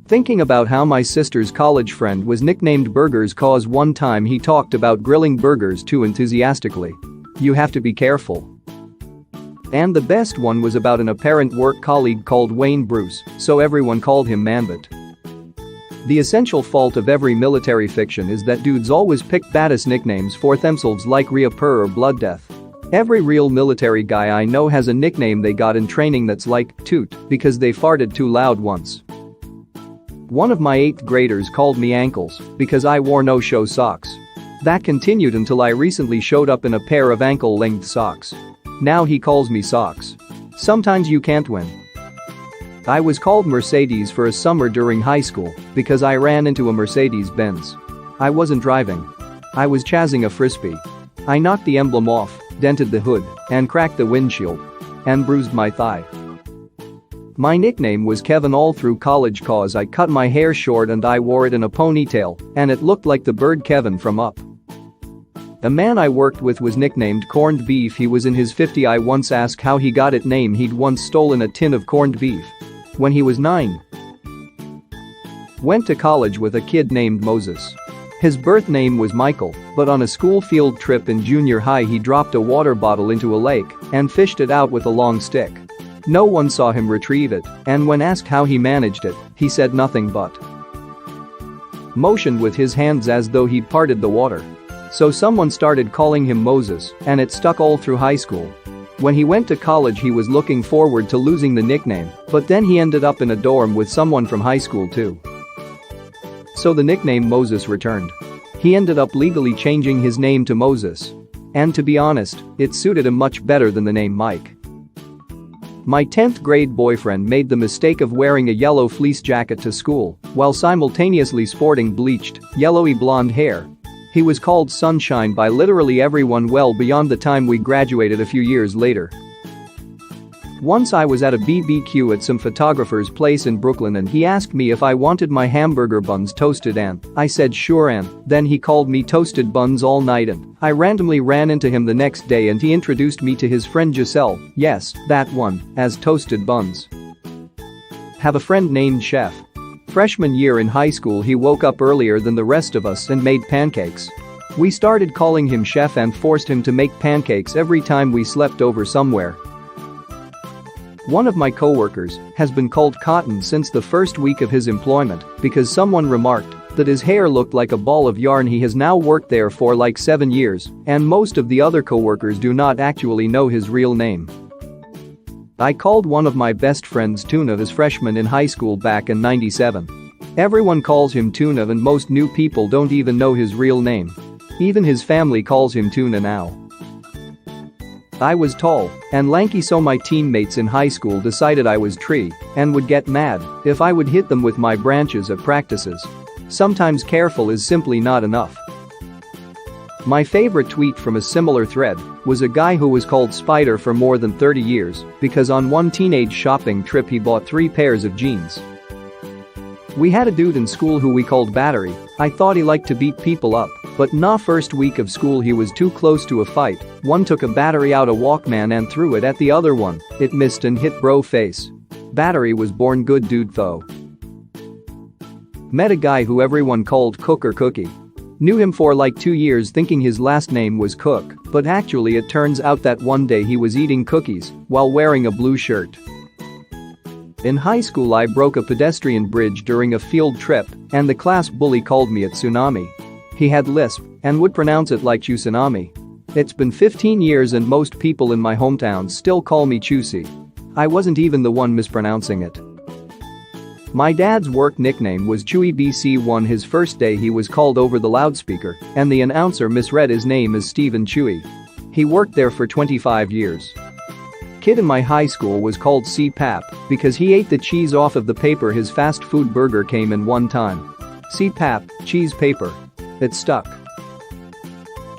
Thinking about how my sister's college friend was nicknamed Burgers cause one time he talked about grilling burgers too enthusiastically. You have to be careful. And the best one was about an apparent work colleague called Wayne Bruce, so everyone called him Manbit. The essential fault of every military fiction is that dudes always pick baddest nicknames for themselves like Rhea Purr or Blood Death. Every real military guy I know has a nickname they got in training that's like Toot because they farted too loud once. One of my 8th graders called me Ankles because I wore no-show socks. That continued until I recently showed up in a pair of ankle-length socks. Now he calls me Socks. Sometimes you can't win. I was called Mercedes for a summer during high school because I ran into a Mercedes-Benz. I wasn't driving. I was chasing a frisbee. I knocked the emblem off, dented the hood, and cracked the windshield. And bruised my thigh. My nickname was Kevin all through college cause I cut my hair short and I wore it in a ponytail, and it looked like the bird Kevin from Up. A man I worked with was nicknamed Corned Beef. He was in his 50s. I once asked how he got it name. He'd once stolen a tin of corned beef. When he was 9. Went to college with a kid named Moses. His birth name was Michael, but on a school field trip in junior high he dropped a water bottle into a lake and fished it out with a long stick. No one saw him retrieve it, and when asked how he managed it, he said nothing but motioned with his hands as though he'd parted the water. So someone started calling him Moses, and it stuck all through high school. When he went to college he was looking forward to losing the nickname, but then he ended up in a dorm with someone from high school too. So the nickname Moses returned. He ended up legally changing his name to Moses. And to be honest, it suited him much better than the name Mike. My 10th grade boyfriend made the mistake of wearing a yellow fleece jacket to school while simultaneously sporting bleached, yellowy blonde hair. He was called Sunshine by literally everyone well beyond the time we graduated a few years later. Once I was at a BBQ at some photographer's place in Brooklyn and he asked me if I wanted my hamburger buns toasted and I said sure, and then he called me Toasted Buns all night and I randomly ran into him the next day and he introduced me to his friend Giselle, yes, that one, as Toasted Buns. Have a friend named Chef. Freshman year in high school he woke up earlier than the rest of us and made pancakes. We started calling him Chef and forced him to make pancakes every time we slept over somewhere. One of my coworkers has been called Cotton since the first week of his employment because someone remarked that his hair looked like a ball of yarn. He has now worked there for like 7 years, and most of the other coworkers do not actually know his real name. I called one of my best friends Tuna as freshman in high school back in '97. Everyone calls him Tuna and most new people don't even know his real name. Even his family calls him Tuna now. I was tall and lanky, so my teammates in high school decided I was Tree and would get mad if I would hit them with my branches at practices. Sometimes careful is simply not enough. My favorite tweet from a similar thread was a guy who was called Spider for more than 30 years because on one teenage shopping trip he bought 3 pairs of jeans. We had a dude in school who we called Battery. I thought he liked to beat people up, but nah, first week of school he was too close to a fight. One took a battery out a Walkman and threw it at the other one. It missed and hit bro face. Battery was born good dude though. Met a guy who everyone called Cook or Cookie. Knew him for like 2 years thinking his last name was Cook, but actually it turns out that one day he was eating cookies while wearing a blue shirt. In high school I broke a pedestrian bridge during a field trip and the class bully called me a tsunami. He had lisp and would pronounce it like Chusanami. It's been 15 years and most people in my hometown still call me Chusy. I wasn't even the one mispronouncing it. My dad's work nickname was Chewy BC1. His first day he was called over the loudspeaker and the announcer misread his name as Stephen Chewy. He worked there for 25 years. Kid in my high school was called C-Pap because he ate the cheese off of the paper his fast food burger came in one time. C-Pap, cheese paper. It stuck.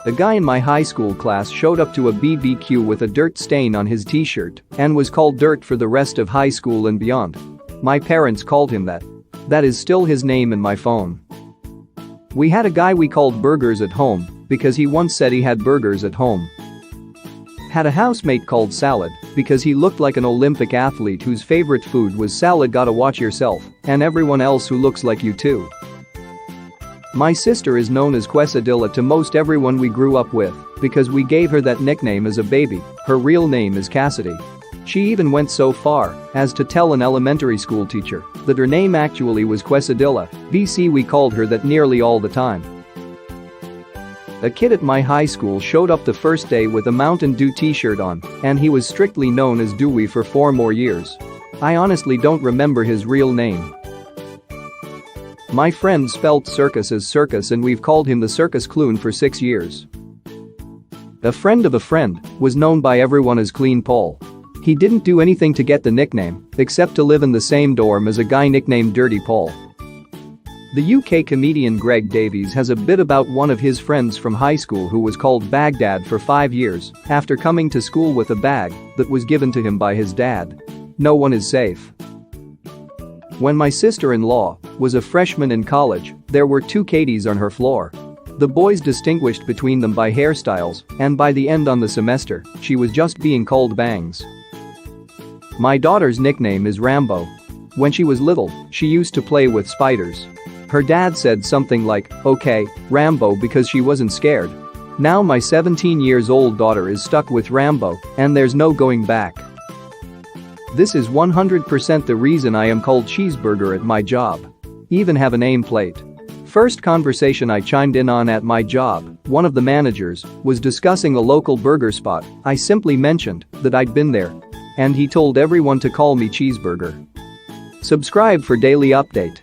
A guy in my high school class showed up to a BBQ with a dirt stain on his t-shirt and was called Dirt for the rest of high school and beyond. My parents called him that. That is still his name in my phone. We had a guy we called Burgers at home because he once said he had burgers at home. Had a housemate called Salad because he looked like an Olympic athlete whose favorite food was salad. Gotta watch yourself and everyone else who looks like you too. My sister is known as Quesadilla to most everyone we grew up with because we gave her that nickname as a baby. Her real name is Cassidy. She even went so far as to tell an elementary school teacher that her name actually was Quesadilla. BC, we called her that nearly all the time. A kid at my high school showed up the first day with a Mountain Dew t-shirt on, and he was strictly known as Dewey for 4 more years. I honestly don't remember his real name. My friend spelt circus as circus and we've called him the circus clown for 6 years. A friend of a friend was known by everyone as Clean Paul. He didn't do anything to get the nickname, except to live in the same dorm as a guy nicknamed Dirty Paul. The UK comedian Greg Davies has a bit about one of his friends from high school who was called Baghdad for 5 years after coming to school with a bag that was given to him by his dad. No one is safe. When my sister-in-law was a freshman in college, there were 2 Katies on her floor. The boys distinguished between them by hairstyles, and by the end on the semester, she was just being called Bangs. My daughter's nickname is Rambo. When she was little, she used to play with spiders. Her dad said something like, "Okay, Rambo," because she wasn't scared. Now my 17-year-old daughter is stuck with Rambo, and there's no going back. This is 100% the reason I am called Cheeseburger at my job. Even have a nameplate. First conversation I chimed in on at my job, one of the managers was discussing a local burger spot. I simply mentioned that I'd been there. And he told everyone to call me Cheeseburger. Subscribe for daily update.